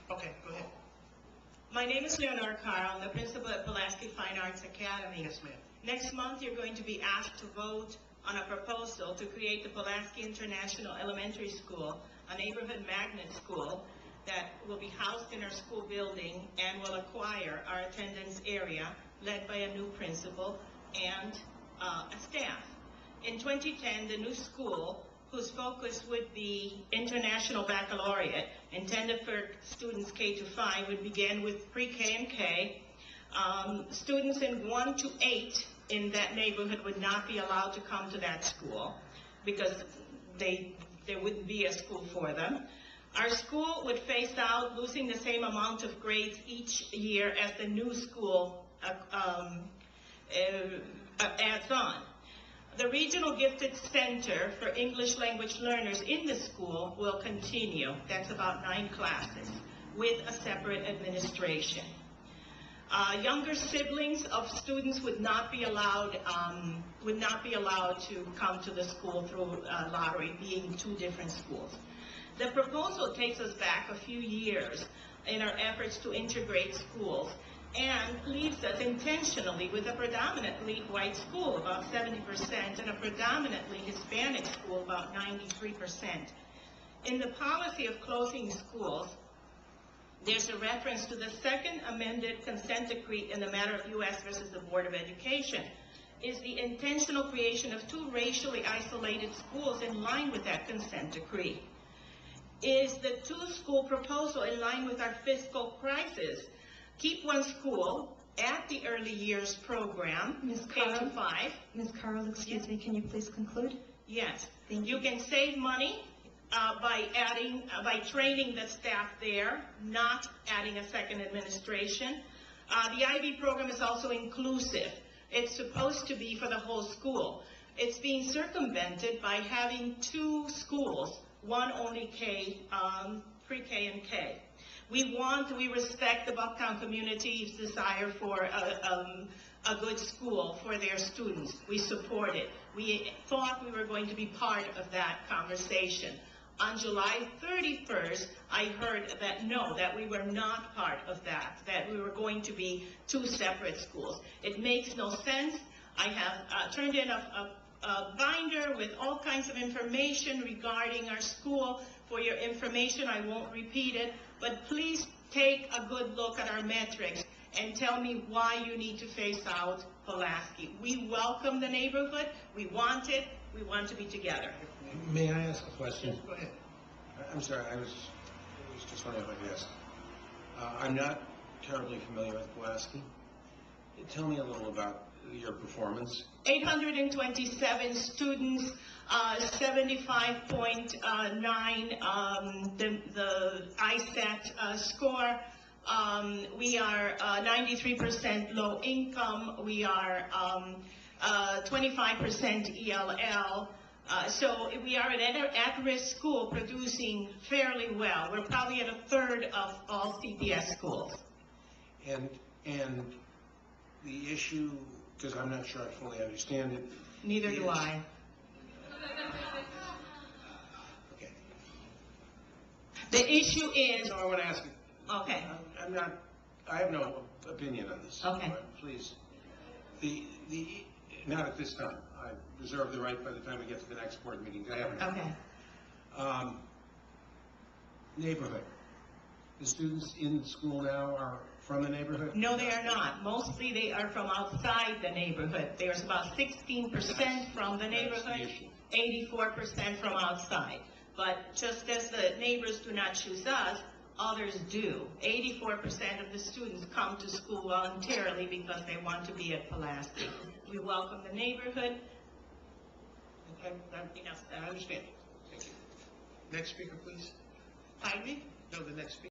Okay, go ahead. My name is Leonore Carl. I'm the principal at Pulaski Fine Arts Academy. Yes, ma'am. Next month, you're going to be asked to vote on a proposal to create the Pulaski International Elementary School, a neighborhood magnet school that will be housed in our school building and will acquire our attendance area, led by a new principal and a staff. In 2010, the new school, whose focus would be International Baccalaureate, intended for students K to 5, would begin with pre-K and K. Students in 1 to 8 in that neighborhood would not be allowed to come to that school because there wouldn't be a school for them. Our school would phase out, losing the same amount of grades each year as the new school adds on. The Regional Gifted Center for English Language Learners in the school will continue. That's about 9 classes with a separate administration. Younger siblings of students would not be allowed to come to the school through lottery, being 2 different schools. The proposal takes us back a few years in our efforts to integrate schools and leaves us intentionally with a predominantly white school, about 70%, and a predominantly Hispanic school, about 93%. In the policy of closing schools, there's a reference to the second amended consent decree in the matter of U.S. versus the Board of Education. Is the intentional creation of 2 racially isolated schools in line with that consent decree? Is the 2-school proposal in line with our fiscal crisis? Keep 1 school at the early years program, K to 5. Ms. Carl, excuse me, can you please conclude? Yes. Thank You can save money by training the staff there, not adding a second administration. The IB program is also inclusive. It's supposed to be for the whole school. It's being circumvented by having 2 schools, one only K, pre-K and K. We respect the Bucktown community's desire for a good school for their students. We support it. We thought we were going to be part of that conversation. On July 31st, I heard that no, that we were not part of that we were going to be 2 separate schools. It makes no sense. I have turned in a binder with all kinds of information regarding our school. For your information, I won't repeat it, but please take a good look at our metrics and tell me why you need to phase out Pulaski. We welcome the neighborhood. We want it. We want to be together. May I ask a question? Yes, go ahead. I'm sorry, I was just wondering if I could ask. I'm not terribly familiar with Pulaski. Tell me a little about your performance. 827 students, 75.9 the ISAT score. We are 93% low income. We are 25% ELL. So we are an at-risk school producing fairly well. We're probably at 1/3 of all CPS schools. And the issue, because I'm not sure I fully understand it. Neither do I. Okay. The issue is, No, I want to ask you. okay. I have no opinion on this. Okay. Please. Not at this time. I reserve the right by the time we get to the next board meeting to have it. Okay. Neighborhood. The students in school now are from the neighborhood? No, they are not. Mostly they are from outside the neighborhood. There's about 16% from the neighborhood, 84% from outside. But just as the neighbors do not choose us, others do. 84% of the students come to school voluntarily because they want to be at Pulaski. We welcome the neighborhood. I understand. Thank you. Next speaker, please. Pardon me? No, the next speaker.